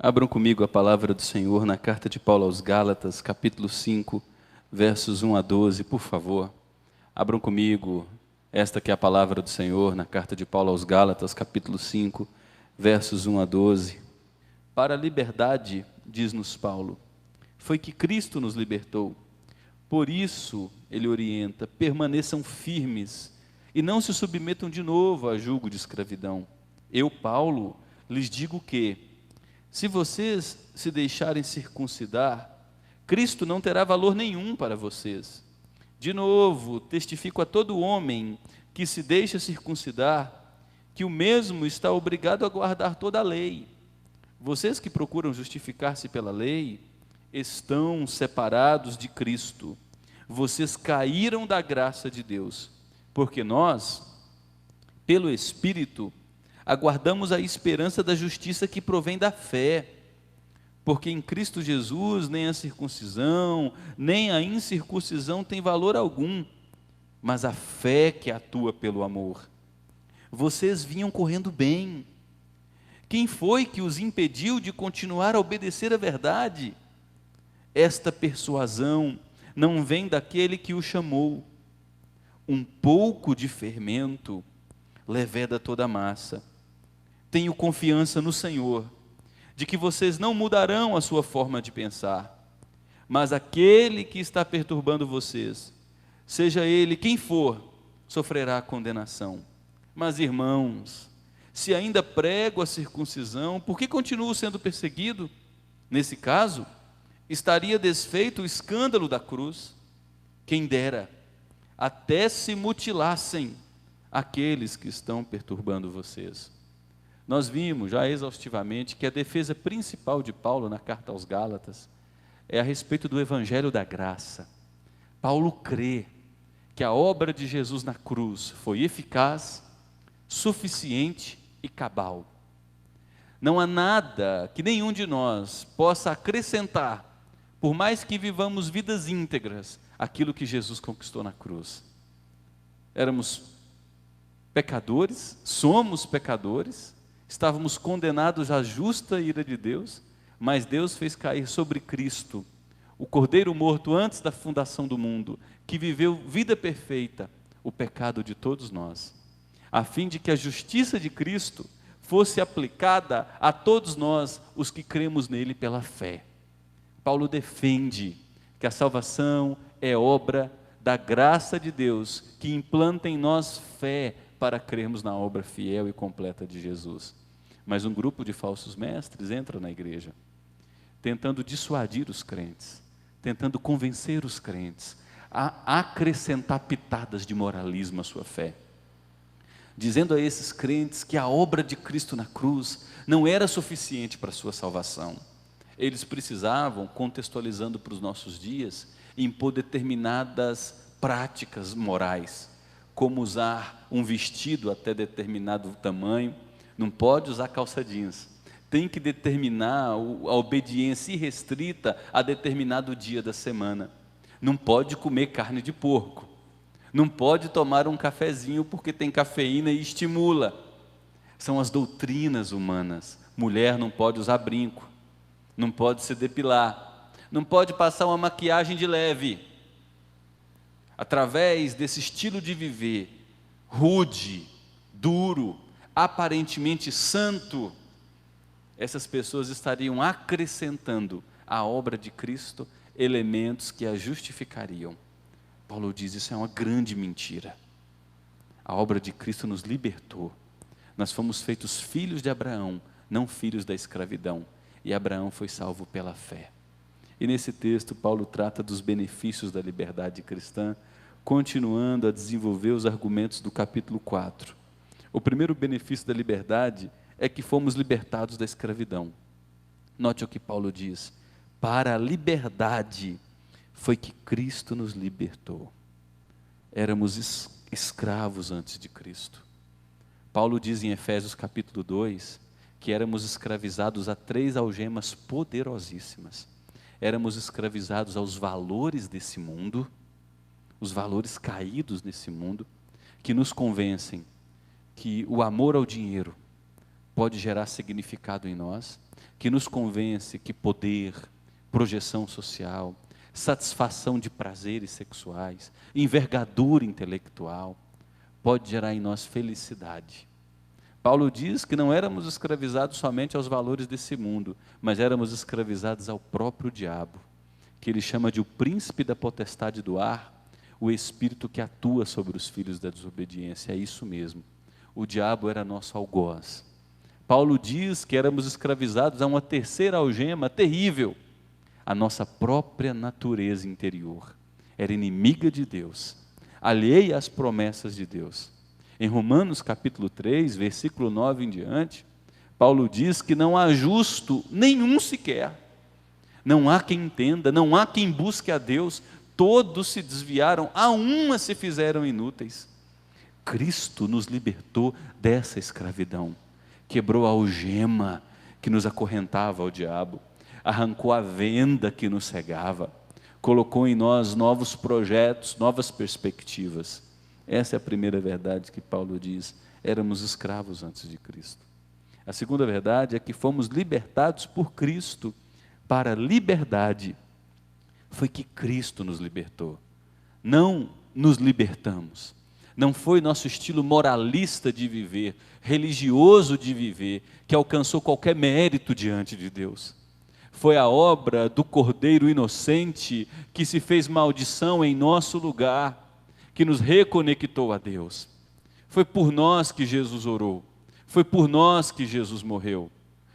Abram comigo a palavra do Senhor na carta de Paulo aos Gálatas, capítulo 5, versos 1 a 12, por favor. Abram comigo esta que é a palavra do Senhor na carta de Paulo aos Gálatas, capítulo 5, versos 1 a 12. Para a liberdade, diz-nos Paulo, foi que Cristo nos libertou. Por isso, ele orienta, permaneçam firmes e não se submetam de novo a julgo de escravidão. Eu, Paulo, lhes digo que, se vocês se deixarem circuncidar, Cristo não terá valor nenhum para vocês. De novo, testifico a todo homem que se deixa circuncidar, que o mesmo está obrigado a guardar toda a lei. Vocês que procuram justificar-se pela lei, estão separados de Cristo. Vocês caíram da graça de Deus, porque nós, pelo Espírito, aguardamos a esperança da justiça que provém da fé, porque em Cristo Jesus nem a circuncisão, nem a incircuncisão tem valor algum, mas a fé que atua pelo amor. Vocês vinham correndo bem. Quem foi que os impediu de continuar a obedecer à verdade? Esta persuasão não vem daquele que o chamou. Um pouco de fermento leveda toda a massa. Tenho confiança no Senhor, de que vocês não mudarão a sua forma de pensar, mas aquele que está perturbando vocês, seja ele quem for, sofrerá condenação. Mas irmãos, se ainda prego a circuncisão, por que continuo sendo perseguido? Nesse caso, estaria desfeito o escândalo da cruz. Quem dera, até se mutilassem aqueles que estão perturbando vocês. Nós vimos já exaustivamente que a defesa principal de Paulo na carta aos Gálatas é a respeito do evangelho da graça. Paulo crê que a obra de Jesus na cruz foi eficaz, suficiente e cabal. Não há nada que nenhum de nós possa acrescentar, por mais que vivamos vidas íntegras, aquilo que Jesus conquistou na cruz. Éramos pecadores, somos pecadores, estávamos condenados à justa ira de Deus, mas Deus fez cair sobre Cristo, o Cordeiro morto antes da fundação do mundo, que viveu vida perfeita, o pecado de todos nós, a fim de que a justiça de Cristo fosse aplicada a todos nós, os que cremos nele pela fé. Paulo defende que a salvação é obra da graça de Deus, que implanta em nós fé para crermos na obra fiel e completa de Jesus. Mas um grupo de falsos mestres entra na igreja, tentando dissuadir os crentes, tentando convencer os crentes a acrescentar pitadas de moralismo à sua fé, dizendo a esses crentes que a obra de Cristo na cruz não era suficiente para a sua salvação. Eles precisavam, contextualizando para os nossos dias, impor determinadas práticas morais, como usar um vestido até determinado tamanho, não pode usar calça jeans, tem que determinar a obediência irrestrita a determinado dia da semana, não pode comer carne de porco, não pode tomar um cafezinho porque tem cafeína e estimula. São as doutrinas humanas. Mulher não pode usar brinco, não pode se depilar, não pode passar uma maquiagem de leve. Através desse estilo de viver rude, duro, aparentemente santo, essas pessoas estariam acrescentando à obra de Cristo elementos que a justificariam. Paulo diz, isso é uma grande mentira. A obra de Cristo nos libertou. Nós fomos feitos filhos de Abraão, não filhos da escravidão. E Abraão foi salvo pela fé. E nesse texto, Paulo trata dos benefícios da liberdade cristã, continuando a desenvolver os argumentos do capítulo 4. O primeiro benefício da liberdade é que fomos libertados da escravidão. Note o que Paulo diz: para a liberdade foi que Cristo nos libertou. Éramos escravos antes de Cristo. Paulo diz em Efésios capítulo 2, que éramos escravizados a 3 algemas poderosíssimas. Éramos escravizados aos valores desse mundo, os valores caídos nesse mundo, que nos convencem que o amor ao dinheiro pode gerar significado em nós, que nos convence que poder, projeção social, satisfação de prazeres sexuais, envergadura intelectual, pode gerar em nós felicidade. Paulo diz que não éramos escravizados somente aos valores desse mundo, mas éramos escravizados ao próprio diabo, que ele chama de o príncipe da potestade do ar, o espírito que atua sobre os filhos da desobediência. É isso mesmo, o diabo era nosso algoz. Paulo diz que éramos escravizados a uma terceira algema terrível, a nossa própria natureza interior. Era inimiga de Deus, alheia às promessas de Deus. Em Romanos capítulo 3, versículo 9 em diante, Paulo diz que não há justo nenhum sequer, não há quem entenda, não há quem busque a Deus, todos se desviaram, a uma se fizeram inúteis. Cristo nos libertou dessa escravidão, quebrou a algema que nos acorrentava ao diabo, arrancou a venda que nos cegava, colocou em nós novos projetos, novas perspectivas. Essa é a primeira verdade que Paulo diz, éramos escravos antes de Cristo. A segunda verdade é que fomos libertados por Cristo para a liberdade. Foi que Cristo nos libertou, não nos libertamos. Não foi nosso estilo moralista de viver, religioso de viver, que alcançou qualquer mérito diante de Deus. Foi a obra do Cordeiro inocente que se fez maldição em nosso lugar, que nos reconectou a Deus. Foi por nós que Jesus orou, foi por nós que Jesus morreu,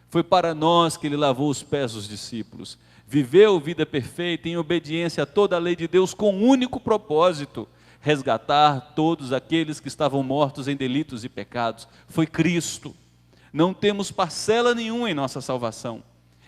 foi para nós que Ele lavou os pés dos discípulos, viveu vida perfeita em obediência a toda a lei de Deus com um único propósito: resgatar todos aqueles que estavam mortos em delitos e pecados. Foi Cristo. Não temos parcela nenhuma em nossa salvação.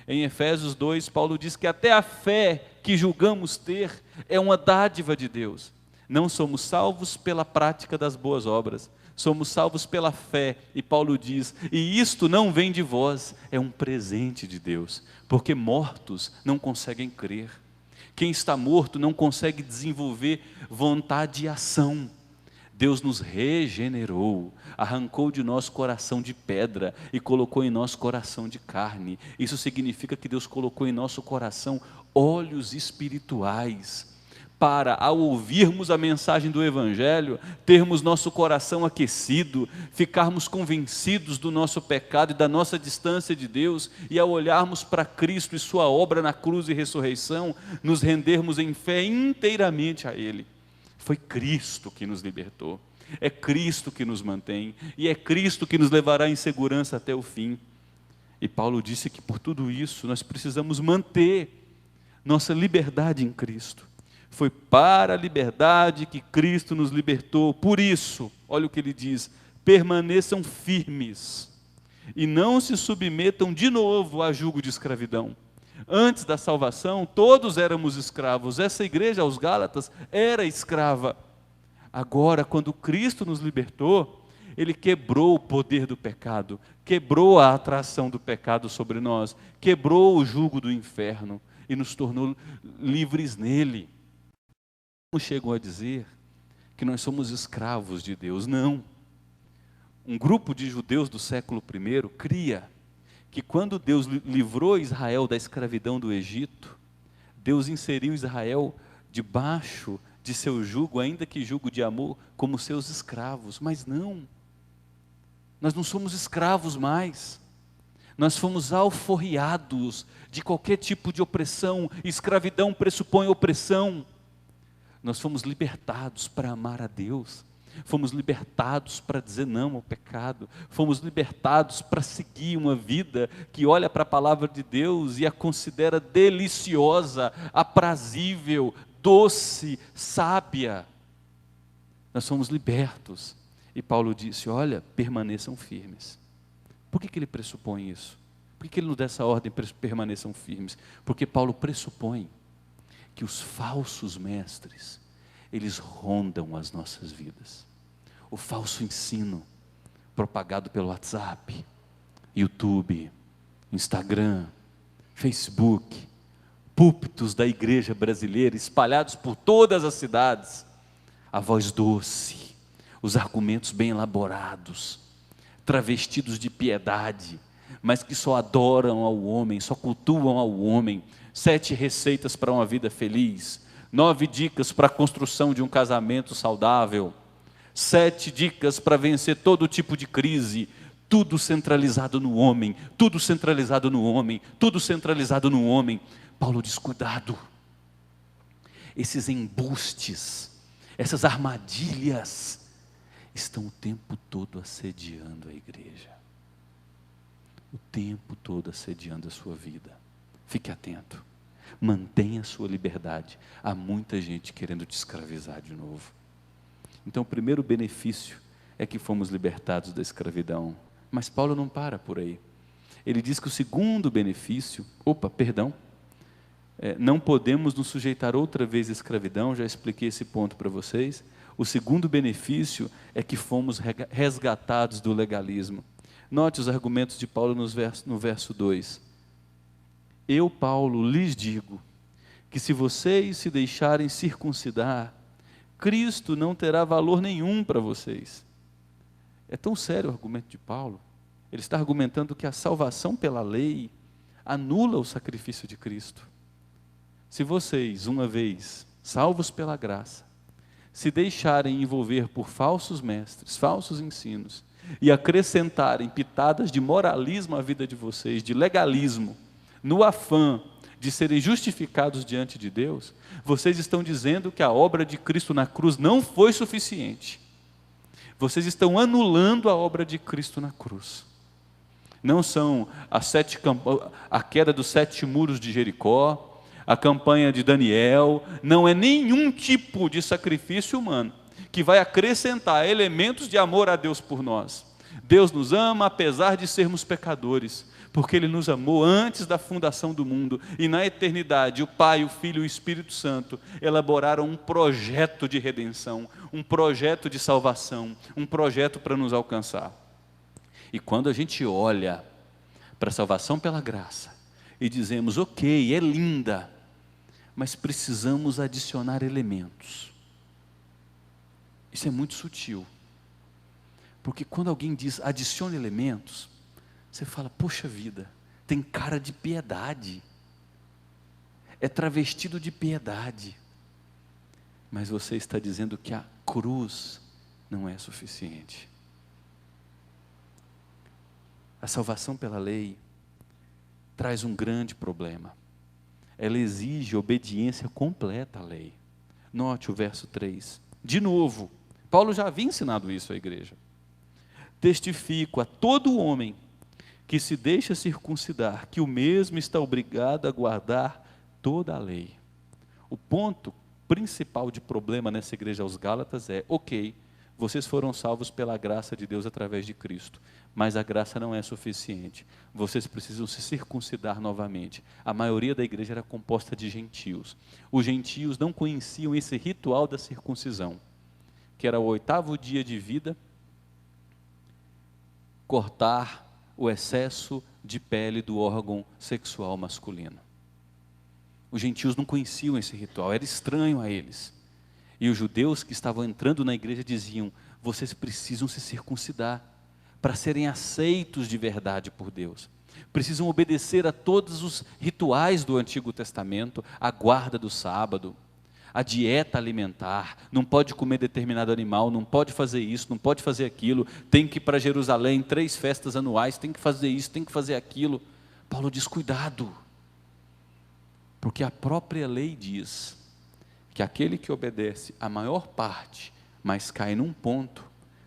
Em Efésios 2, Paulo diz que até a fé que julgamos ter é uma dádiva de Deus. Não somos salvos pela prática das boas obras, somos salvos pela fé. E Paulo diz, e isto não vem de vós, é um presente de Deus, porque mortos não conseguem crer. Quem está morto não consegue desenvolver vontade e ação. Deus nos regenerou, arrancou de nós coração de pedra e colocou em nós coração de carne. Isso significa que Deus colocou em nosso coração olhos espirituais, para, ao ouvirmos a mensagem do Evangelho, termos nosso coração aquecido, ficarmos convencidos do nosso pecado e da nossa distância de Deus, e ao olharmos para Cristo e sua obra na cruz e ressurreição, nos rendermos em fé inteiramente a Ele. Foi Cristo que nos libertou, é Cristo que nos mantém, e é Cristo que nos levará em segurança até o fim. E Paulo disse que por tudo isso nós precisamos manter nossa liberdade em Cristo. Foi para a liberdade que Cristo nos libertou. Por isso, olha o que ele diz: permaneçam firmes e não se submetam de novo a jugo de escravidão. Antes da salvação, todos éramos escravos. Essa igreja, aos Gálatas, era escrava. Agora, quando Cristo nos libertou, Ele quebrou o poder do pecado, quebrou a atração do pecado sobre nós, quebrou o jugo do inferno e nos tornou livres nele. Não chegam a dizer que nós somos escravos de Deus, não. Um grupo de judeus do século I cria que quando Deus livrou Israel da escravidão do Egito, Deus inseriu Israel debaixo de seu jugo, ainda que jugo de amor, como seus escravos. Mas não, nós não somos escravos mais. Nós fomos alforriados de qualquer tipo de opressão. Escravidão pressupõe opressão. Nós fomos libertados para amar a Deus, fomos libertados para dizer não ao pecado, fomos libertados para seguir uma vida que olha para a palavra de Deus e a considera deliciosa, aprazível, doce, sábia. Nós fomos libertos. E Paulo disse, olha, permaneçam firmes. Por que ele pressupõe isso? Por que ele nos dá essa ordem, permaneçam firmes? Porque Paulo pressupõe que os falsos mestres, eles rondam as nossas vidas. O falso ensino, propagado pelo WhatsApp, YouTube, Instagram, Facebook, púlpitos da igreja brasileira, espalhados por todas as cidades, a voz doce, os argumentos bem elaborados, travestidos de piedade, mas que só adoram ao homem, só cultuam ao homem. 7 receitas para uma vida feliz, 9 dicas para a construção de um casamento saudável, 7 dicas para vencer todo tipo de crise, tudo centralizado no homem, tudo centralizado no homem, tudo centralizado no homem. Paulo diz: cuidado, esses embustes, essas armadilhas, estão o tempo todo assediando a igreja, o tempo todo assediando a sua vida. Fique atento, mantenha a sua liberdade. Há muita gente querendo te escravizar de novo. Então, o primeiro benefício é que fomos libertados da escravidão. Mas Paulo não para por aí. Ele diz que o segundo benefício, não podemos nos sujeitar outra vez à escravidão, já expliquei esse ponto para vocês. O segundo benefício é que fomos resgatados do legalismo. Note os argumentos de Paulo no verso 2. Eu, Paulo, lhes digo que se vocês se deixarem circuncidar, Cristo não terá valor nenhum para vocês. É tão sério o argumento de Paulo. Ele está argumentando que a salvação pela lei anula o sacrifício de Cristo. Se vocês, uma vez salvos pela graça, se deixarem envolver por falsos mestres, falsos ensinos, e acrescentarem pitadas de moralismo à vida de vocês, de legalismo, no afã de serem justificados diante de Deus, vocês estão dizendo que a obra de Cristo na cruz não foi suficiente. Vocês estão anulando a obra de Cristo na cruz. Não são a queda dos 7 muros de Jericó, a campanha de Daniel, não é nenhum tipo de sacrifício humano que vai acrescentar elementos de amor a Deus por nós. Deus nos ama apesar de sermos pecadores, porque Ele nos amou antes da fundação do mundo, e na eternidade o Pai, o Filho e o Espírito Santo elaboraram um projeto de redenção, um projeto de salvação, um projeto para nos alcançar. E quando a gente olha para a salvação pela graça e dizemos: ok, é linda, mas precisamos adicionar elementos. Isso é muito sutil, porque quando alguém diz adicione elementos, você fala: poxa vida, tem cara de piedade, é travestido de piedade, mas você está dizendo que a cruz não é suficiente. A salvação pela lei traz um grande problema. Ela exige obediência completa à lei. Note o verso 3. De novo, Paulo já havia ensinado isso à igreja. Testifico a todo homem que se deixa circuncidar, que o mesmo está obrigado a guardar toda a lei. O ponto principal de problema nessa igreja aos Gálatas é: ok, vocês foram salvos pela graça de Deus através de Cristo, mas a graça não é suficiente. Vocês precisam se circuncidar novamente. A maioria da igreja era composta de gentios. Os gentios não conheciam esse ritual da circuncisão, que era o 8º dia de vida, cortar o excesso de pele do órgão sexual masculino. Os gentios não conheciam esse ritual, era estranho a eles. E os judeus que estavam entrando na igreja diziam: vocês precisam se circuncidar para serem aceitos de verdade por Deus. Precisam obedecer a todos os rituais do Antigo Testamento, a guarda do sábado, a dieta alimentar, não pode comer determinado animal, não pode fazer isso, não pode fazer aquilo, tem que ir para Jerusalém, 3 festas anuais, tem que fazer isso, tem que fazer aquilo. Paulo diz: cuidado, porque a própria lei diz que aquele que obedece a maior parte, mas cai num ponto,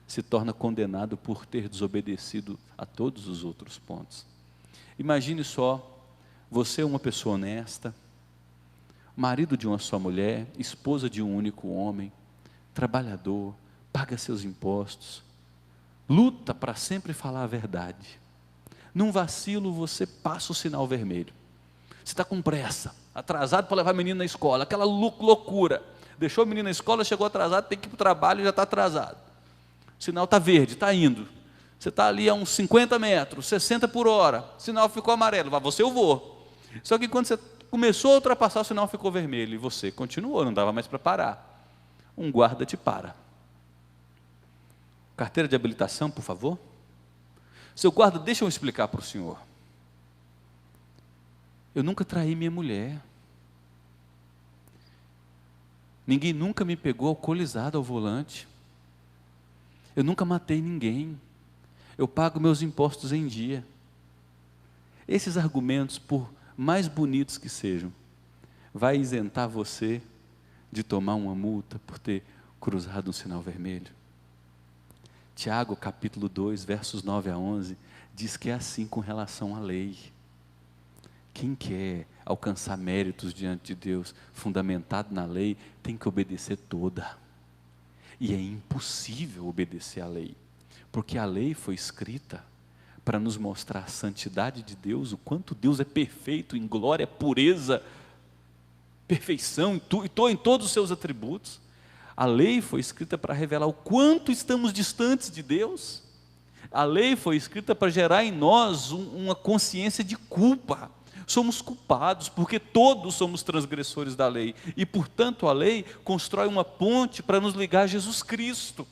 se torna condenado por ter desobedecido a todos os outros pontos. Imagine só, você é uma pessoa honesta, marido de uma só mulher, esposa de um único homem, trabalhador, paga seus impostos, luta para sempre falar a verdade. Num vacilo você passa o sinal vermelho. Você está com pressa, atrasado para levar a menina na escola, aquela loucura. Deixou a menina na escola, chegou atrasado, tem que ir para o trabalho e já está atrasado. O sinal está verde, está indo. Você está ali a uns 50 metros, 60 por hora, o sinal ficou amarelo, vai, você eu vou. Só que quando você começou a ultrapassar, o sinal ficou vermelho, e você continuou, não dava mais para parar. Um guarda te para. Carteira de habilitação, por favor. Seu guarda, deixa eu explicar para o senhor. Eu nunca traí minha mulher. Ninguém nunca me pegou alcoolizado ao volante. Eu nunca matei ninguém. Eu pago meus impostos em dia. Esses argumentos, por mais bonitos que sejam, vai isentar você de tomar uma multa por ter cruzado um sinal vermelho? Tiago, capítulo 2, versos 9 a 11, diz que é assim com relação à lei. Quem quer alcançar méritos diante de Deus, fundamentado na lei, tem que obedecer toda. E é impossível obedecer à lei, porque a lei foi escrita para nos mostrar a santidade de Deus, o quanto Deus é perfeito em glória, pureza, perfeição, em todos os seus atributos. A lei foi escrita para revelar o quanto estamos distantes de Deus. A lei foi escrita para gerar em nós uma consciência de culpa. Somos culpados, porque todos somos transgressores da lei, e portanto a lei constrói uma ponte para nos ligar a Jesus Cristo.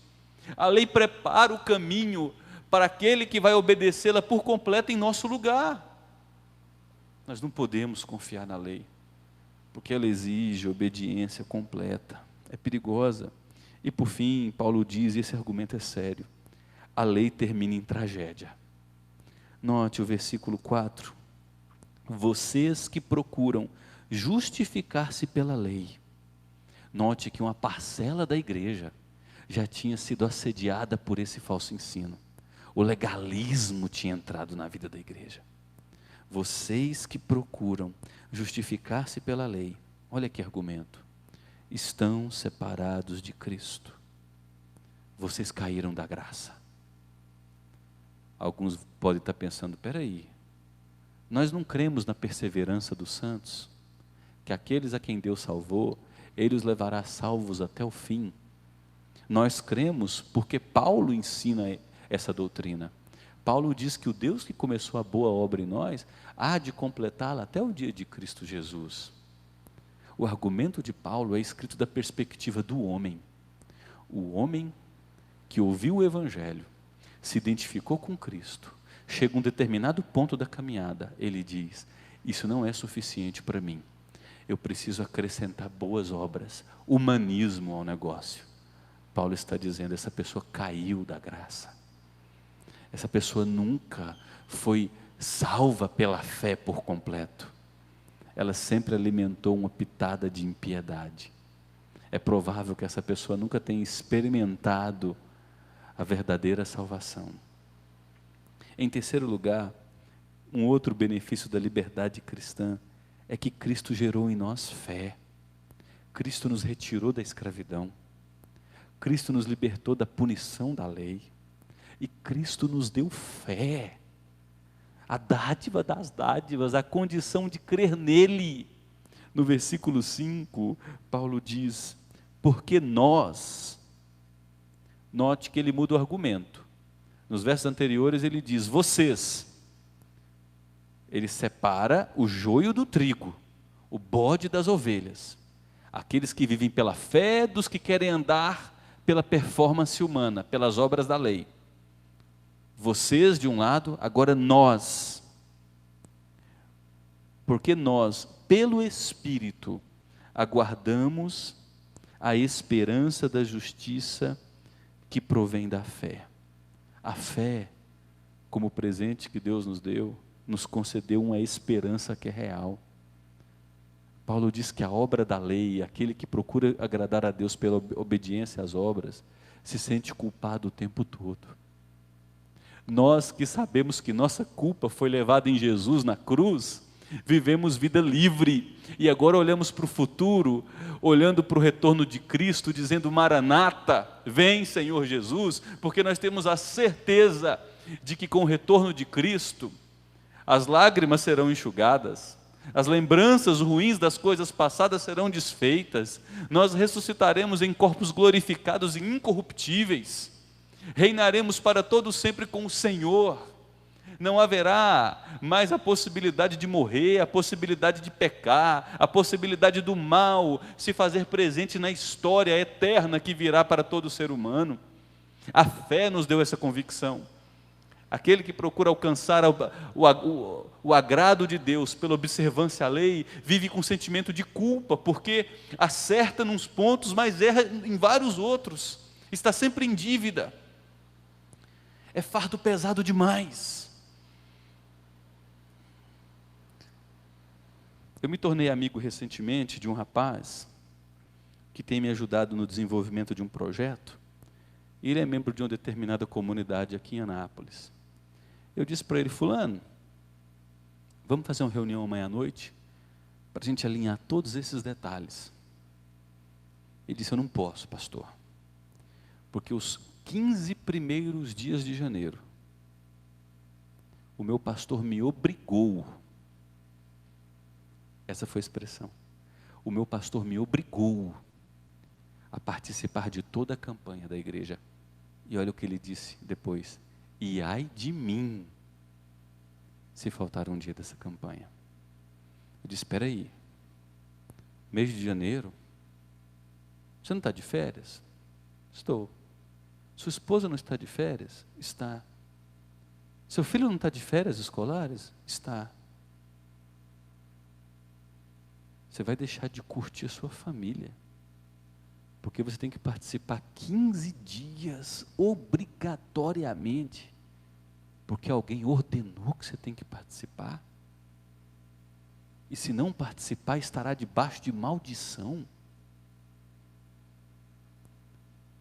A lei prepara o caminho para aquele que vai obedecê-la por completo em nosso lugar. Nós não podemos confiar na lei, porque ela exige obediência completa, é perigosa. E por fim, Paulo diz, e esse argumento é sério, a lei termina em tragédia. Note o versículo 4, vocês que procuram justificar-se pela lei. Note que uma parcela da igreja já tinha sido assediada por esse falso ensino. O legalismo tinha entrado na vida da igreja. Vocês que procuram justificar-se pela lei, olha que argumento, estão separados de Cristo. Vocês caíram da graça. Alguns podem estar pensando, espera aí, nós não cremos na perseverança dos santos, que aqueles a quem Deus salvou, Ele os levará salvos até o fim. Nós cremos porque Paulo ensina essa doutrina. Paulo diz que o Deus que começou a boa obra em nós, há de completá-la até o dia de Cristo Jesus. O argumento de Paulo é escrito da perspectiva do homem. O homem que ouviu o Evangelho, se identificou com Cristo, chega a um determinado ponto da caminhada, ele diz, isso não é suficiente para mim, eu preciso acrescentar boas obras, humanismo ao negócio. Paulo está dizendo, essa pessoa caiu da graça, essa pessoa nunca foi salva pela fé por completo, ela sempre alimentou uma pitada de impiedade. É provável que essa pessoa nunca tenha experimentado a verdadeira salvação. Em terceiro lugar, um outro benefício da liberdade cristã é que Cristo gerou em nós fé. Cristo nos retirou da escravidão. Cristo nos libertou da punição da lei. E Cristo nos deu fé. A dádiva das dádivas, a condição de crer nele. No versículo 5, Paulo diz, porque nós, note que ele muda o argumento. Nos versos anteriores ele diz, vocês. Ele separa o joio do trigo, o bode das ovelhas. Aqueles que vivem pela fé dos que querem andar pela performance humana, pelas obras da lei. Vocês de um lado, agora nós. Porque nós, pelo Espírito, aguardamos a esperança da justiça que provém da fé. A fé, como presente que Deus nos deu, nos concedeu uma esperança que é real. Paulo diz que a obra da lei, aquele que procura agradar a Deus pela obediência às obras, se sente culpado o tempo todo. Nós que sabemos que nossa culpa foi levada em Jesus na cruz, vivemos vida livre, e agora olhamos para o futuro, olhando para o retorno de Cristo, dizendo, Maranata, vem Senhor Jesus, porque nós temos a certeza de que com o retorno de Cristo, as lágrimas serão enxugadas, as lembranças ruins das coisas passadas serão desfeitas, nós ressuscitaremos em corpos glorificados e incorruptíveis, reinaremos para todo sempre com o Senhor. Não haverá mais a possibilidade de morrer, a possibilidade de pecar, a possibilidade do mal se fazer presente na história eterna que virá para todo ser humano. A fé nos deu essa convicção. Aquele que procura alcançar o agrado de Deus pela observância à lei, vive com sentimento de culpa, porque acerta nos pontos, mas erra em vários outros, está sempre em dívida. É fardo pesado demais. Eu me tornei amigo recentemente de um rapaz que tem me ajudado no desenvolvimento de um projeto. Ele é membro de uma determinada comunidade aqui em Anápolis. Eu disse para ele: fulano, vamos fazer uma reunião amanhã à noite, para a gente alinhar todos esses detalhes. Ele disse: eu não posso, pastor, porque os 15 primeiros dias de janeiro, o meu pastor me obrigou, essa foi a expressão, o meu pastor me obrigou a participar de toda a campanha da igreja. E olha o que ele disse depois: e ai de mim, se faltar um dia dessa campanha. Eu disse: espera aí, mês de janeiro, você não está de férias? Estou. Sua esposa não está de férias? Está. Seu filho não está de férias escolares? Está. Você vai deixar de curtir a sua família, porque você tem que participar 15 dias, obrigatoriamente, porque alguém ordenou que você tem que participar, e se não participar, estará debaixo de maldição.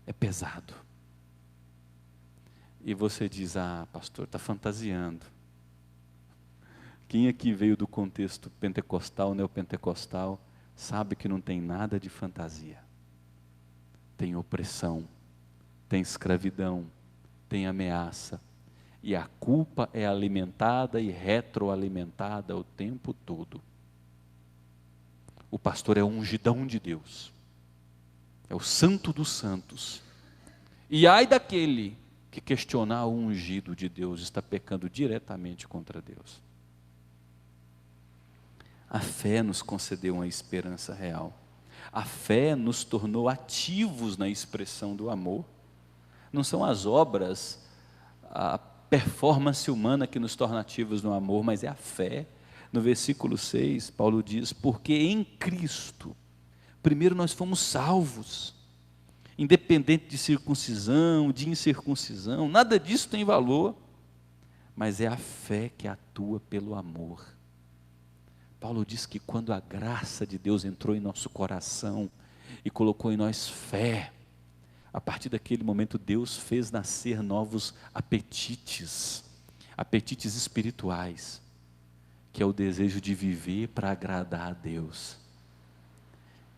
É pesado. E você diz: ah, pastor, está fantasiando. Quem aqui veio do contexto pentecostal, neopentecostal, sabe que não tem nada de fantasia. Tem opressão, tem escravidão, tem ameaça, e a culpa é alimentada e retroalimentada o tempo todo. O pastor é o ungidão de Deus, é o santo dos santos, e ai daquele que questionar o ungido de Deus, está pecando diretamente contra Deus. A fé nos concedeu uma esperança real. A fé nos tornou ativos na expressão do amor. Não são as obras, a performance humana que nos torna ativos no amor, mas é a fé. No versículo 6, Paulo diz: porque em Cristo, primeiro nós fomos salvos, independente de circuncisão, de incircuncisão, nada disso tem valor, mas é a fé que atua pelo amor. Paulo diz que quando a graça de Deus entrou em nosso coração e colocou em nós fé, a partir daquele momento Deus fez nascer novos apetites, apetites espirituais, que é o desejo de viver para agradar a Deus.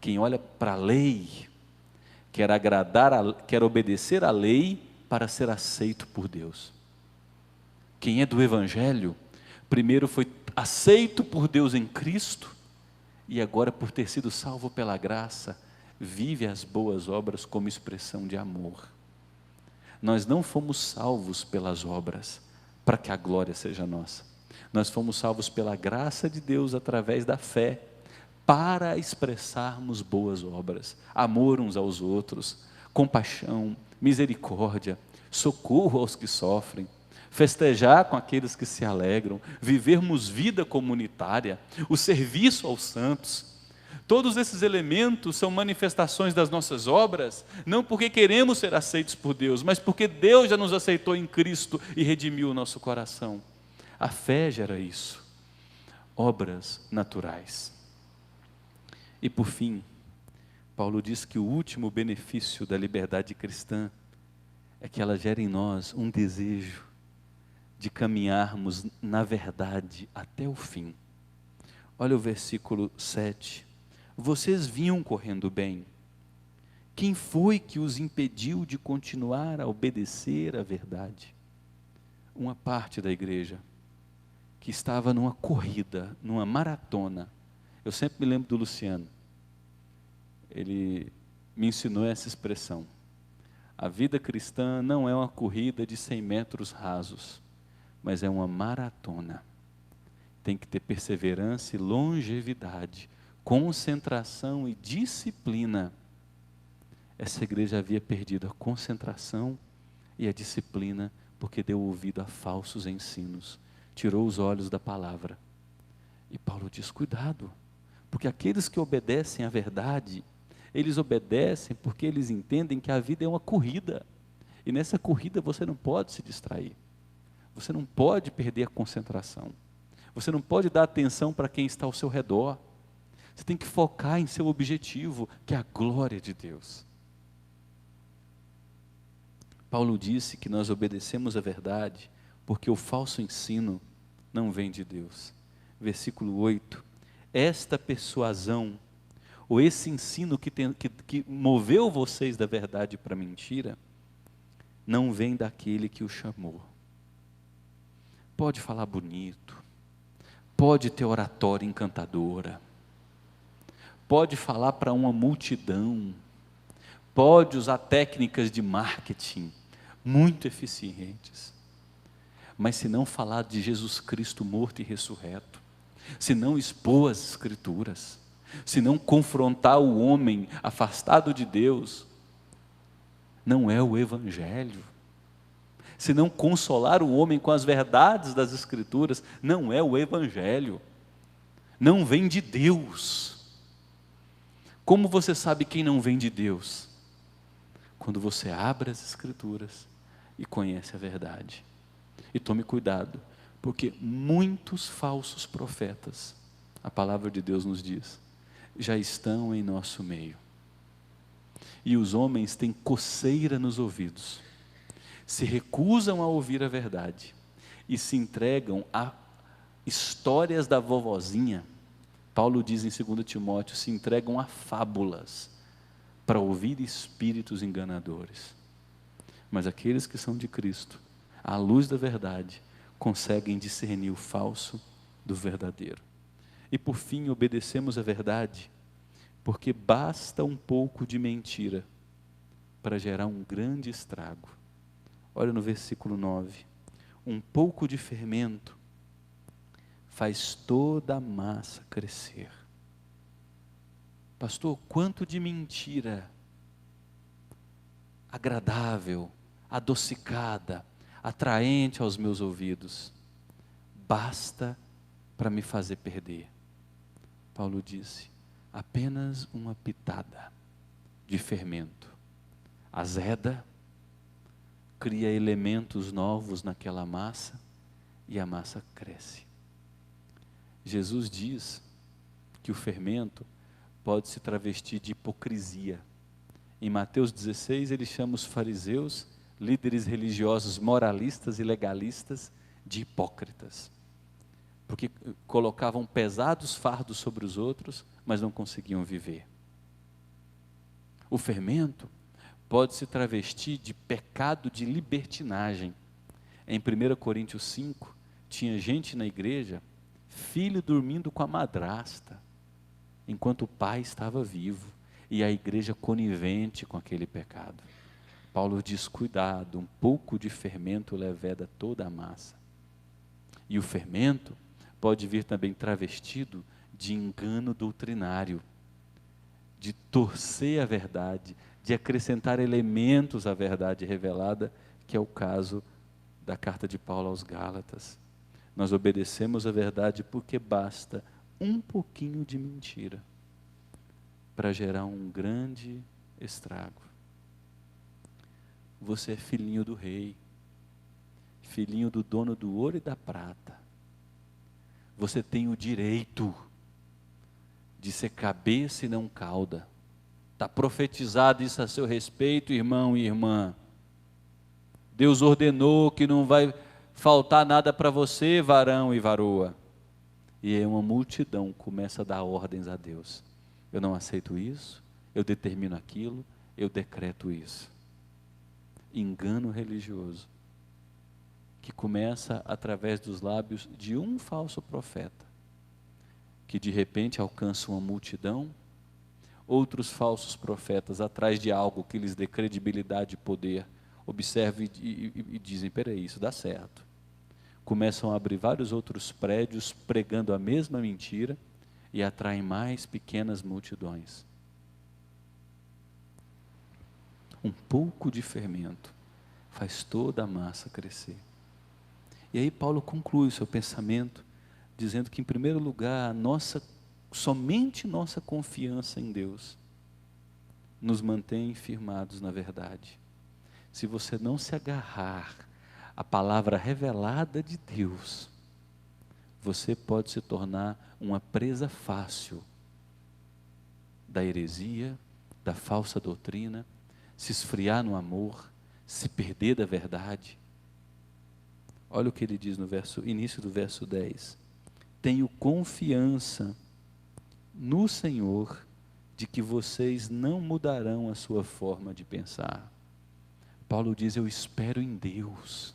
Quem olha para a lei, quer obedecer à lei para ser aceito por Deus. Quem é do Evangelho, primeiro foi aceito por Deus em Cristo, e agora, por ter sido salvo pela graça, vive as boas obras como expressão de amor. Nós não fomos salvos pelas obras, para que a glória seja nossa. Nós fomos salvos pela graça de Deus através da fé, para expressarmos boas obras, amor uns aos outros, compaixão, misericórdia, socorro aos que sofrem, festejar com aqueles que se alegram, vivermos vida comunitária, o serviço aos santos. Todos esses elementos são manifestações das nossas obras, não porque queremos ser aceitos por Deus, mas porque Deus já nos aceitou em Cristo e redimiu o nosso coração. A fé gera isso, obras naturais. E por fim, Paulo diz que o último benefício da liberdade cristã é que ela gera em nós um desejo de caminharmos na verdade até o fim. Olha o versículo 7. Vocês vinham correndo bem. Quem foi que os impediu de continuar a obedecer à verdade? Uma parte da igreja que estava numa corrida, numa maratona. Eu sempre me lembro do Luciano. Ele me ensinou essa expressão. A vida cristã não é uma corrida de 100 metros rasos, mas é uma maratona. Tem que ter perseverança e longevidade, concentração e disciplina. Essa igreja havia perdido a concentração e a disciplina Porque deu ouvido a falsos ensinos, tirou os olhos da palavra. E Paulo diz: cuidado, porque aqueles que obedecem à verdade, eles obedecem porque eles entendem que a vida é uma corrida, e nessa corrida você não pode se distrair, você não pode perder a concentração, você não pode dar atenção para quem está ao seu redor, você tem que focar em seu objetivo, que é a glória de Deus. Paulo disse que nós obedecemos a verdade, porque o falso ensino não vem de Deus. Versículo 8, esta persuasão, ou esse ensino que moveu vocês da verdade para a mentira, não vem daquele que o chamou. Pode falar bonito, pode ter oratória encantadora, pode falar para uma multidão, pode usar técnicas de marketing muito eficientes, mas se não falar de Jesus Cristo morto e ressurreto, se não expor as Escrituras, se não confrontar o homem afastado de Deus, não é o Evangelho. Se não consolar o homem com as verdades das Escrituras, não é o Evangelho. Não vem de Deus. Como você sabe quem não vem de Deus? Quando você abre as Escrituras e conhece a verdade. E tome cuidado, porque muitos falsos profetas, a palavra de Deus nos diz, já estão em nosso meio. E os homens têm coceira nos ouvidos, se recusam a ouvir a verdade e se entregam a histórias da vovozinha. Paulo diz em 2 Timóteo, se entregam a fábulas para ouvir espíritos enganadores. Mas aqueles que são de Cristo, à luz da verdade, conseguem discernir o falso do verdadeiro. E por fim, obedecemos a verdade, porque basta um pouco de mentira para gerar um grande estrago. Olha no versículo 9, um pouco de fermento faz toda a massa crescer. Pastor, quanto de mentira agradável, adocicada, atraente aos meus ouvidos, basta para me fazer perder. Paulo disse, apenas uma pitada de fermento azeda, cria elementos novos naquela massa e a massa cresce. Jesus diz que o fermento pode se travestir de hipocrisia. Em Mateus 16 ele chama os fariseus, líderes religiosos moralistas e legalistas, de hipócritas, porque colocavam pesados fardos sobre os outros, mas não conseguiam viver. O fermento pode se travestir de pecado de libertinagem. Em 1 Coríntios 5, tinha gente na igreja, filho dormindo com a madrasta, enquanto o pai estava vivo, e a igreja conivente com aquele pecado. Paulo diz, cuidado, um pouco de fermento leveda toda a massa. E o fermento pode vir também travestido de engano doutrinário, de torcer a verdade, de acrescentar elementos à verdade revelada, que é o caso da carta de Paulo aos Gálatas. Nós obedecemos a verdade porque basta um pouquinho de mentira para gerar um grande estrago. Você é filhinho do rei, filhinho do dono do ouro e da prata. Você tem o direito de ser cabeça e não cauda. Está profetizado isso a seu respeito, irmão e irmã. Deus ordenou que não vai faltar nada para você, varão e varoa. E aí uma multidão começa a dar ordens a Deus. Eu não aceito isso, eu determino aquilo, eu decreto isso. Engano religioso, que começa através dos lábios de um falso profeta, que de repente alcança uma multidão, outros falsos profetas atrás de algo que lhes dê credibilidade e poder, observam e dizem, peraí, isso dá certo. Começam a abrir vários outros prédios pregando a mesma mentira e atraem mais pequenas multidões. Um pouco de fermento faz toda a massa crescer. E aí Paulo conclui o seu pensamento, dizendo que em primeiro lugar, somente nossa confiança em Deus nos mantém firmados na verdade. Se você não se agarrar à palavra revelada de Deus, você pode se tornar uma presa fácil da heresia, da falsa doutrina, se esfriar no amor, se perder da verdade. Olha o que ele diz no início do verso 10. Tenho confiança no Senhor de que vocês não mudarão a sua forma de pensar. Paulo diz, eu espero em Deus.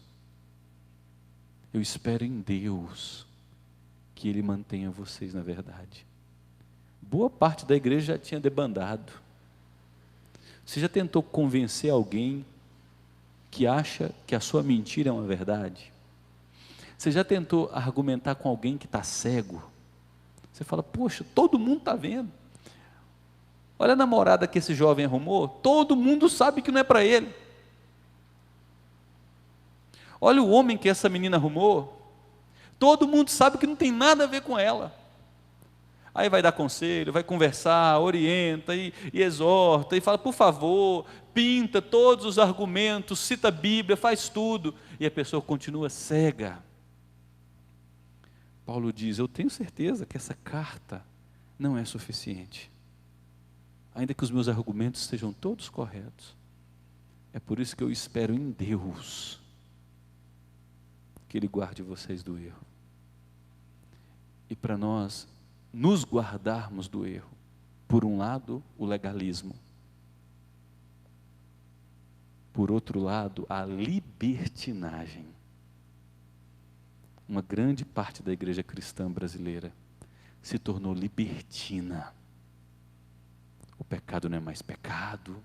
Eu espero em Deus que Ele mantenha vocês na verdade. Boa parte da igreja já tinha debandado. Você já tentou convencer alguém que acha que a sua mentira é uma verdade? Você já tentou argumentar com alguém que está cego? Você fala, poxa, todo mundo está vendo. Olha a namorada que esse jovem arrumou, todo mundo sabe que não é para ele. Olha o homem que essa menina arrumou, todo mundo sabe que não tem nada a ver com ela. Aí vai dar conselho, vai conversar, orienta e exorta, e fala, por favor, pinta todos os argumentos, cita a Bíblia, faz tudo, e a pessoa continua cega. Paulo diz, eu tenho certeza que essa carta não é suficiente, ainda que os meus argumentos sejam todos corretos. É por isso que eu espero em Deus, que Ele guarde vocês do erro. E para nós nos guardarmos do erro, por um lado, o legalismo, por outro lado, a libertinagem. Uma grande parte da igreja cristã brasileira se tornou libertina. O pecado não é mais pecado,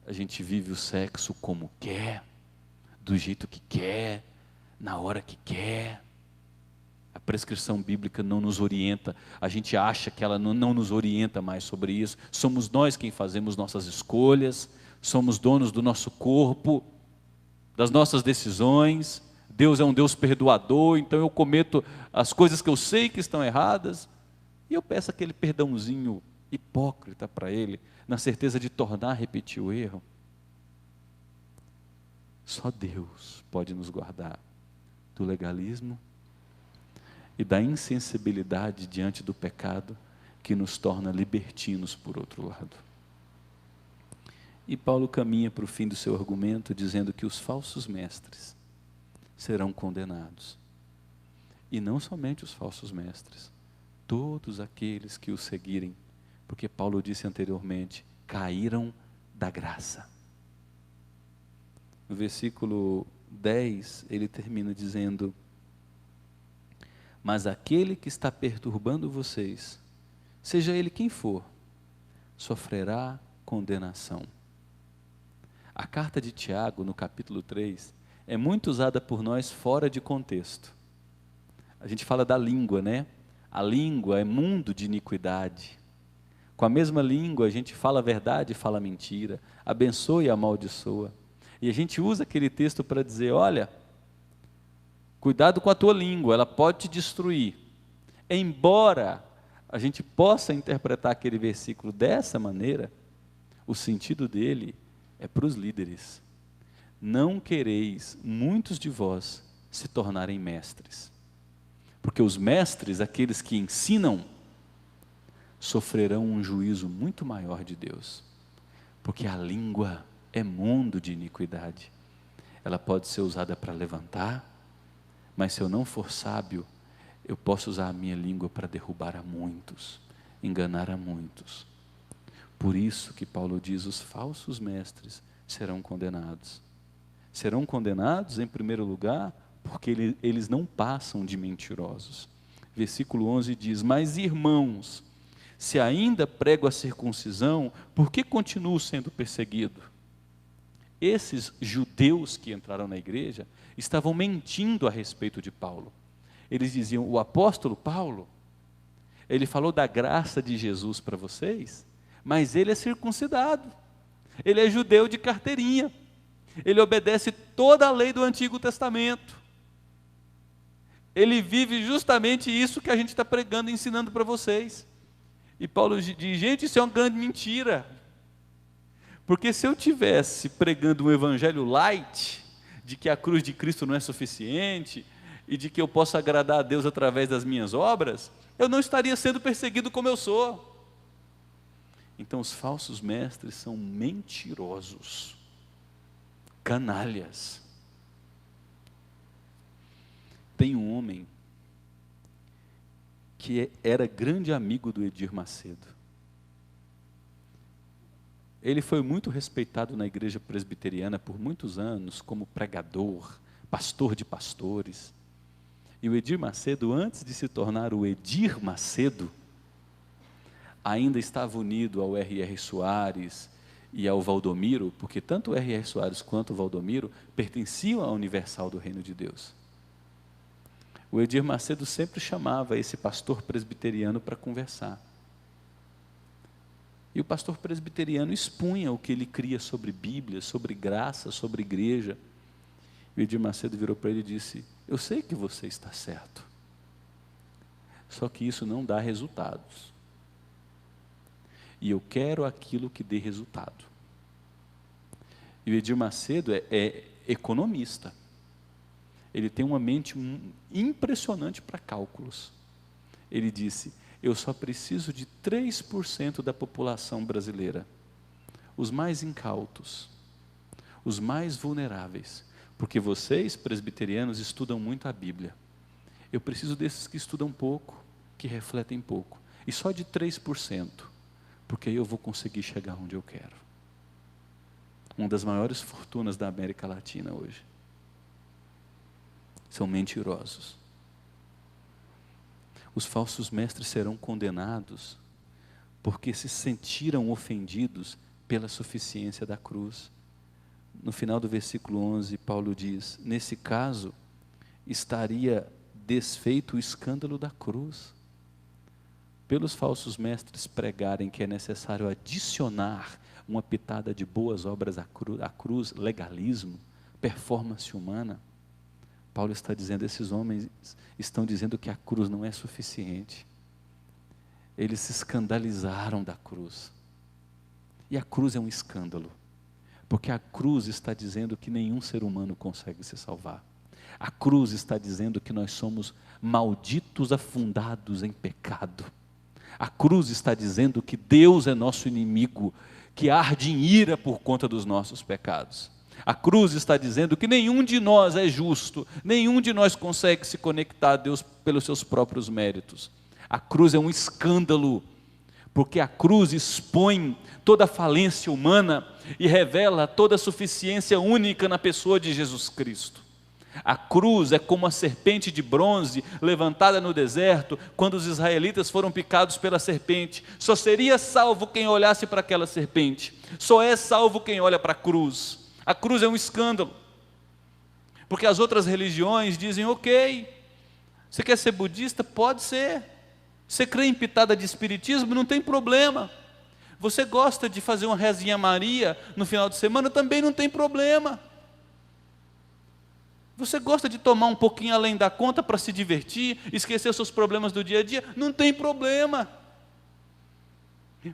a gente vive o sexo como quer, do jeito que quer, na hora que quer. A prescrição bíblica não nos orienta, a gente acha que ela não nos orienta mais sobre isso. Somos nós quem fazemos nossas escolhas, somos donos do nosso corpo, das nossas decisões. Deus é um Deus perdoador, então eu cometo as coisas que eu sei que estão erradas, e eu peço aquele perdãozinho hipócrita para Ele, na certeza de tornar a repetir o erro. Só Deus pode nos guardar do legalismo e da insensibilidade diante do pecado, que nos torna libertinos por outro lado. E Paulo caminha para o fim do seu argumento, dizendo que os falsos mestres serão condenados. E não somente os falsos mestres, todos aqueles que o seguirem, porque Paulo disse anteriormente, caíram da graça. No versículo 10, ele termina dizendo, mas aquele que está perturbando vocês, seja ele quem for, sofrerá condenação. A carta de Tiago, no capítulo 3, é muito usada por nós fora de contexto. A gente fala da língua, né? A língua é mundo de iniquidade. Com a mesma língua a gente fala a verdade e fala a mentira, abençoa e amaldiçoa. E a gente usa aquele texto para dizer, olha, cuidado com a tua língua, ela pode te destruir. Embora a gente possa interpretar aquele versículo dessa maneira, o sentido dele é para os líderes. Não quereis muitos de vós se tornarem mestres, porque os mestres, aqueles que ensinam, sofrerão um juízo muito maior de Deus, porque a língua é mundo de iniquidade. Ela pode ser usada para levantar, mas se eu não for sábio, eu posso usar a minha língua para derrubar a muitos, enganar a muitos. Por isso que Paulo diz, os falsos mestres serão condenados. Serão condenados, em primeiro lugar, porque eles não passam de mentirosos. Versículo 11 diz, mas irmãos, se ainda prego a circuncisão, por que continuo sendo perseguido? Esses judeus que entraram na igreja, estavam mentindo a respeito de Paulo. Eles diziam, o apóstolo Paulo, ele falou da graça de Jesus para vocês, mas ele é circuncidado, ele é judeu de carteirinha, ele obedece toda a lei do Antigo Testamento. Ele vive justamente isso que a gente está pregando e ensinando para vocês. E Paulo diz, gente, isso é uma grande mentira. Porque se eu tivesse pregando um evangelho light, de que a cruz de Cristo não é suficiente, e de que eu posso agradar a Deus através das minhas obras, eu não estaria sendo perseguido como eu sou. Então os falsos mestres são mentirosos, canalhas. Tem um homem que era grande amigo do Edir Macedo. Ele foi muito respeitado na igreja presbiteriana por muitos anos como pregador, pastor de pastores. E o Edir Macedo, antes de se tornar o Edir Macedo, ainda estava unido ao R.R. Soares e ao Valdomiro, porque tanto o R.R. Soares quanto o Valdomiro pertenciam à Universal do Reino de Deus. O Edir Macedo sempre chamava esse pastor presbiteriano para conversar. E o pastor presbiteriano expunha o que ele cria sobre Bíblia, sobre graça, sobre igreja. E o Edir Macedo virou para ele e disse, eu sei que você está certo, só que isso não dá resultados. E eu quero aquilo que dê resultado. E o Edir Macedo é economista. Ele tem uma mente impressionante para cálculos. Ele disse, eu só preciso de 3% da população brasileira, os mais incautos, os mais vulneráveis, porque vocês, presbiterianos, estudam muito a Bíblia. Eu preciso desses que estudam pouco, que refletem pouco, e só de 3%, porque aí eu vou conseguir chegar onde eu quero. Uma das maiores fortunas da América Latina hoje. São mentirosos. Os falsos mestres serão condenados porque se sentiram ofendidos pela suficiência da cruz. No final do versículo 11, Paulo diz, nesse caso, estaria desfeito o escândalo da cruz. Pelos falsos mestres pregarem que é necessário adicionar uma pitada de boas obras à cruz, legalismo, performance humana, Paulo está dizendo, esses homens estão dizendo que a cruz não é suficiente. Eles se escandalizaram da cruz. E a cruz é um escândalo, porque a cruz está dizendo que nenhum ser humano consegue se salvar. A cruz está dizendo que nós somos malditos, afundados em pecado. A cruz está dizendo que Deus é nosso inimigo, que arde em ira por conta dos nossos pecados. A cruz está dizendo que nenhum de nós é justo, nenhum de nós consegue se conectar a Deus pelos seus próprios méritos. A cruz é um escândalo, porque a cruz expõe toda a falência humana e revela toda a suficiência única na pessoa de Jesus Cristo. A cruz é como a serpente de bronze levantada no deserto, quando os israelitas foram picados pela serpente. Só seria salvo quem olhasse para aquela serpente, só é salvo quem olha para a cruz. A cruz é um escândalo, porque as outras religiões dizem, ok, você quer ser budista? Pode ser. Você crê em pitada de espiritismo? Não tem problema. Você gosta de fazer uma rezinha Maria no final de semana? Também não tem problema. Você gosta de tomar um pouquinho além da conta para se divertir, esquecer seus problemas do dia a dia? Não tem problema.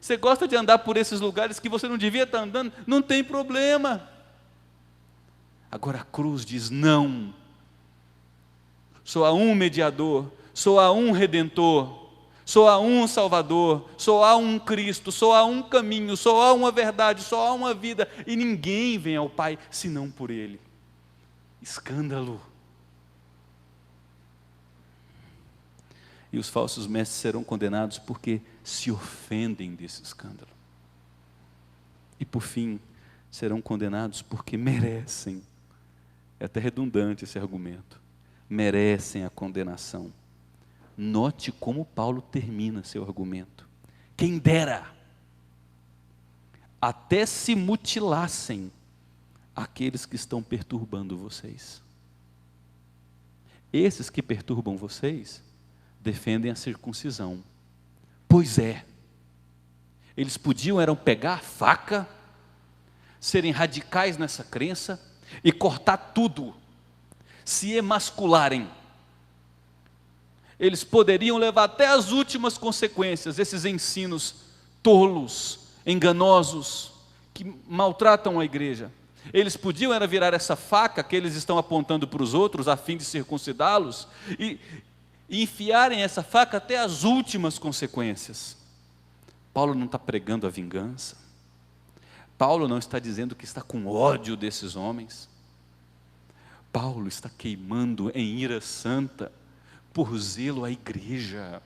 Você gosta de andar por esses lugares que você não devia estar andando? Não tem problema. Agora a cruz diz não, só há um mediador, só há um redentor, só há um salvador, só há um Cristo, só há um caminho, só há uma verdade, só há uma vida, e ninguém vem ao Pai senão por Ele. Escândalo. E os falsos mestres serão condenados porque se ofendem desse escândalo. E por fim, serão condenados porque merecem. É até redundante esse argumento. Merecem a condenação. Note como Paulo termina seu argumento. Quem dera até se mutilassem aqueles que estão perturbando vocês. Esses que perturbam vocês defendem a circuncisão. Pois é. Eles podiam pegar a faca, serem radicais nessa crença, e cortar tudo, se emascularem, eles poderiam levar até as últimas consequências, esses ensinos tolos, enganosos, que maltratam a igreja. Eles podiam era virar essa faca que eles estão apontando para os outros, a fim de circuncidá-los, e enfiarem essa faca até as últimas consequências. Paulo não está pregando a vingança, Paulo não está dizendo que está com ódio desses homens, Paulo está queimando em ira santa, por zelo à igreja,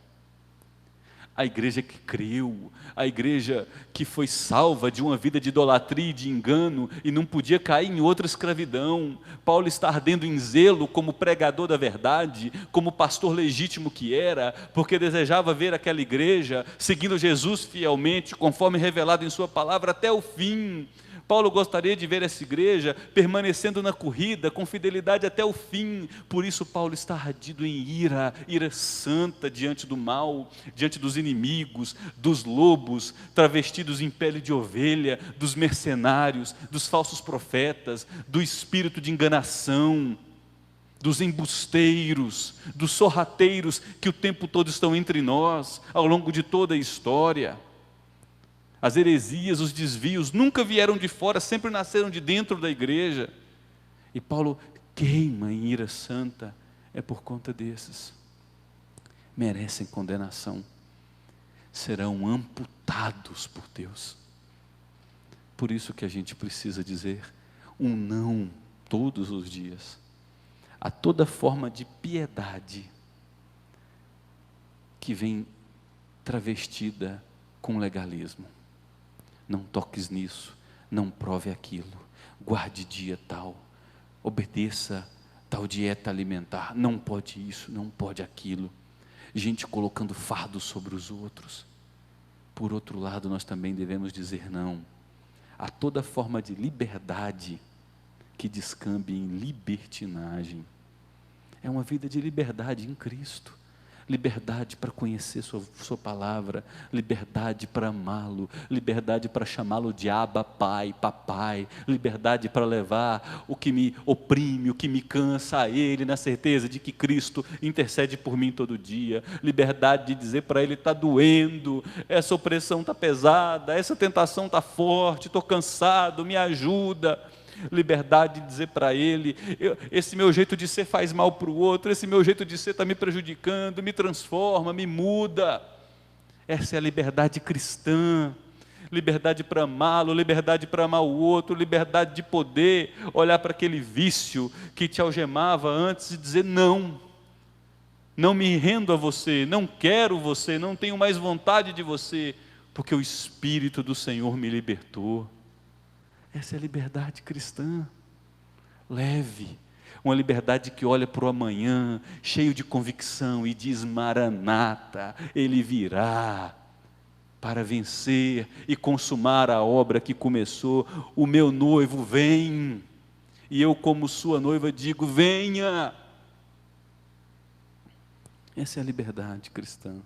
a igreja que creu, a igreja que foi salva de uma vida de idolatria e de engano, e não podia cair em outra escravidão. Paulo está ardendo em zelo como pregador da verdade, como pastor legítimo que era, porque desejava ver aquela igreja seguindo Jesus fielmente, conforme revelado em sua palavra, até o fim. Paulo gostaria de ver essa igreja permanecendo na corrida, com fidelidade até o fim. Por isso Paulo está ardido em ira santa diante do mal, diante dos inimigos, dos lobos, travestidos em pele de ovelha, dos mercenários, dos falsos profetas, do espírito de enganação, dos embusteiros, dos sorrateiros que o tempo todo estão entre nós, ao longo de toda a história. As heresias, os desvios nunca vieram de fora, sempre nasceram de dentro da igreja. E Paulo queima em ira santa, é por conta desses. Merecem condenação, serão amputados por Deus. Por isso que a gente precisa dizer um não todos os dias a toda forma de piedade que vem travestida com legalismo. Não toques nisso, não prove aquilo, guarde dia tal, obedeça tal dieta alimentar, não pode isso, não pode aquilo. Gente colocando fardo sobre os outros. Por outro lado, nós também devemos dizer não a toda forma de liberdade que descambe em libertinagem. É uma vida de liberdade em Cristo. Liberdade para conhecer sua palavra, liberdade para amá-lo, liberdade para chamá-lo de Abba, Pai, Papai, liberdade para levar o que me oprime, o que me cansa a Ele, na certeza de que Cristo intercede por mim todo dia, liberdade de dizer para Ele: está doendo, essa opressão está pesada, essa tentação está forte, estou cansado, me ajuda. Liberdade de dizer para Ele: esse meu jeito de ser faz mal para o outro, esse meu jeito de ser está me prejudicando, me transforma, me muda. Essa é a liberdade cristã, liberdade para amá-lo, liberdade para amar o outro, liberdade de poder olhar para aquele vício que te algemava antes e dizer: não, não me rendo a você, não quero você, não tenho mais vontade de você, porque o Espírito do Senhor me libertou. Essa é a liberdade cristã, leve, uma liberdade que olha para o amanhã, cheio de convicção e diz: Maranata, Ele virá para vencer e consumar a obra que começou. O meu noivo vem, e eu como sua noiva digo: venha. Essa é a liberdade cristã.